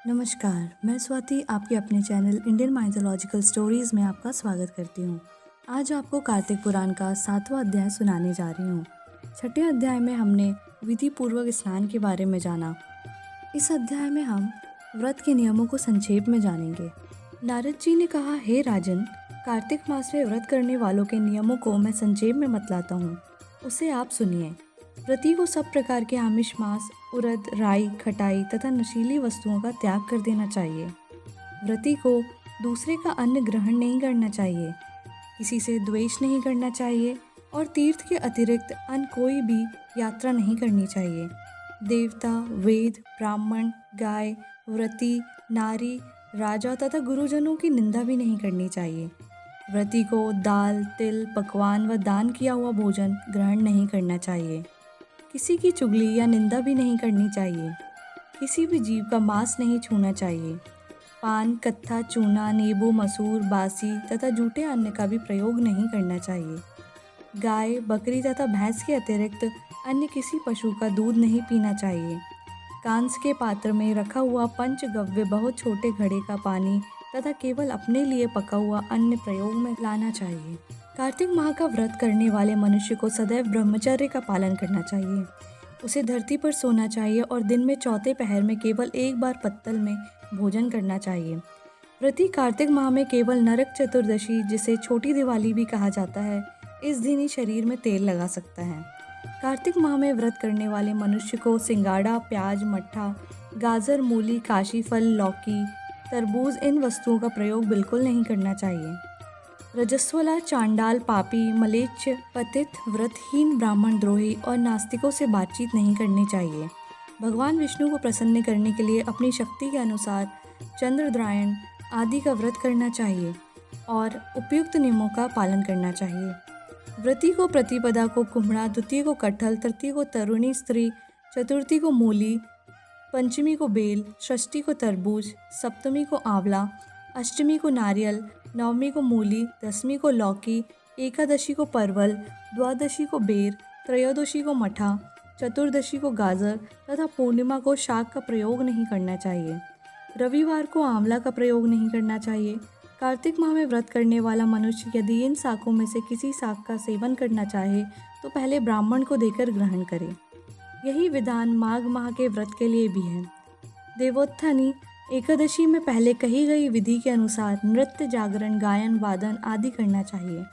नमस्कार, मैं स्वाति आपके अपने चैनल इंडियन माइथोलॉजिकल स्टोरीज़ में आपका स्वागत करती हूँ। आज आपको कार्तिक पुराण का 7वां अध्याय सुनाने जा रही हूँ। छठे अध्याय में हमने विधि पूर्वक स्नान के बारे में जाना। इस अध्याय में हम व्रत के नियमों को संक्षेप में जानेंगे। नारद जी ने कहा, हे राजन, कार्तिक मास में व्रत करने वालों के नियमों को मैं संक्षेप में बतलाता हूँ, उसे आप सुनिए। व्रती को सब प्रकार के आमिष मांस, उड़द, राई, खटाई तथा नशीली वस्तुओं का त्याग कर देना चाहिए। व्रती को दूसरे का अन्न ग्रहण नहीं करना चाहिए, किसी से द्वेष नहीं करना चाहिए और तीर्थ के अतिरिक्त अन्य कोई भी यात्रा नहीं करनी चाहिए। देवता, वेद, ब्राह्मण, गाय, व्रती, नारी, राजा तथा गुरुजनों की निंदा भी नहीं करनी चाहिए। व्रती को दाल, तिल, पकवान व दान किया हुआ भोजन ग्रहण नहीं करना चाहिए। किसी की चुगली या निंदा भी नहीं करनी चाहिए। किसी भी जीव का मांस नहीं छूना चाहिए। पान, कत्था, चूना, नींबू, मसूर, बासी तथा जूठे अन्न का भी प्रयोग नहीं करना चाहिए। गाय, बकरी तथा भैंस के अतिरिक्त अन्य किसी पशु का दूध नहीं पीना चाहिए। कांस के पात्र में रखा हुआ पंचगव्य बहुत छोटे घड़े का पानी तथा केवल अपने लिए पका हुआ अन्न प्रयोग में लाना चाहिए। कार्तिक माह का व्रत करने वाले मनुष्य को सदैव ब्रह्मचर्य का पालन करना चाहिए। उसे धरती पर सोना चाहिए और दिन में चौथे पहर में केवल एक बार पत्तल में भोजन करना चाहिए। व्रती कार्तिक माह में केवल नरक चतुर्दशी, जिसे छोटी दिवाली भी कहा जाता है, इस दिन ही शरीर में तेल लगा सकता है। कार्तिक माह में व्रत करने वाले मनुष्य को सिंगाड़ा, प्याज, मट्ठा, गाजर, मूली, काशी फल, लौकी, तरबूज, इन वस्तुओं का प्रयोग बिल्कुल नहीं करना चाहिए। रजस्वला, चांडाल, पापी, मलेच्छ, पतित, व्रतहीन, ब्राह्मण द्रोही और नास्तिकों से बातचीत नहीं करनी चाहिए। भगवान विष्णु को प्रसन्न करने के लिए अपनी शक्ति के अनुसार चंद्रद्रायण आदि का व्रत करना चाहिए और उपयुक्त नियमों का पालन करना चाहिए। व्रती को प्रतिपदा को कुम्हड़ा, द्वितीय को कटहल, तृतीय को तरुणी स्त्री, चतुर्थी को मूली, पंचमी को बेल, षष्ठी को तरबूज, सप्तमी को आंवला, अष्टमी को नारियल, नवमी को मूली, दसवीं को लौकी, एकादशी को परवल, द्वादशी को बेर, त्रयोदशी को मठा, चतुर्दशी को गाजर तथा पूर्णिमा को शाक का प्रयोग नहीं करना चाहिए। रविवार को आंवला का प्रयोग नहीं करना चाहिए। कार्तिक माह में व्रत करने वाला मनुष्य यदि इन शाकों में से किसी शाक का सेवन करना चाहे तो पहले ब्राह्मण को देकर ग्रहण करे। यही विधान माघ माह के व्रत के लिए भी है। देवोत्थानी एकादशी में पहले कही गई विधि के अनुसार नृत्य, जागरण, गायन, वादन आदि करना चाहिए।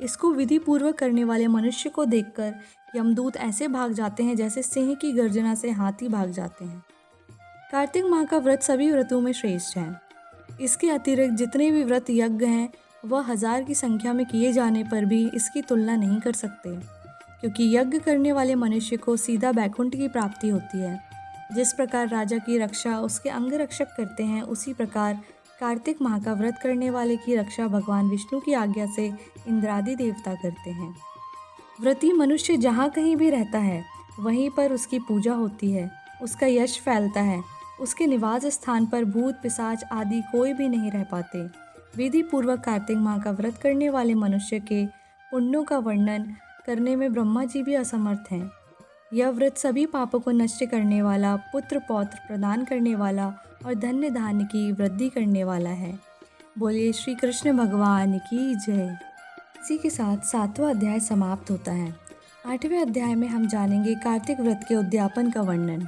इसको विधि पूर्वक करने वाले मनुष्य को देखकर यमदूत ऐसे भाग जाते हैं जैसे सिंह की गर्जना से हाथी भाग जाते हैं। कार्तिक माह का व्रत सभी व्रतों में श्रेष्ठ है। इसके अतिरिक्त जितने भी व्रत यज्ञ हैं वह 1000 की संख्या में किए जाने पर भी इसकी तुलना नहीं कर सकते, क्योंकि यज्ञ करने वाले मनुष्य को सीधा बैकुंठ की प्राप्ति होती है। जिस प्रकार राजा की रक्षा उसके अंगरक्षक करते हैं, उसी प्रकार कार्तिक माह का व्रत करने वाले की रक्षा भगवान विष्णु की आज्ञा से इंद्रादि देवता करते हैं। व्रती मनुष्य जहाँ कहीं भी रहता है वहीं पर उसकी पूजा होती है, उसका यश फैलता है। उसके निवास स्थान पर भूत, पिशाच आदि कोई भी नहीं रह पाते। विधि पूर्वक कार्तिक माह का व्रत करने वाले मनुष्य के पुण्यों का वर्णन करने में ब्रह्मा जी भी असमर्थ हैं। यह व्रत सभी पापों को नष्ट करने वाला, पुत्र पौत्र प्रदान करने वाला और धन्य धान्य की वृद्धि करने वाला है। बोलिए श्री कृष्ण भगवान की जय। इसी के साथ 7वां अध्याय समाप्त होता है। 8वें अध्याय में हम जानेंगे कार्तिक व्रत के उद्यापन का वर्णन।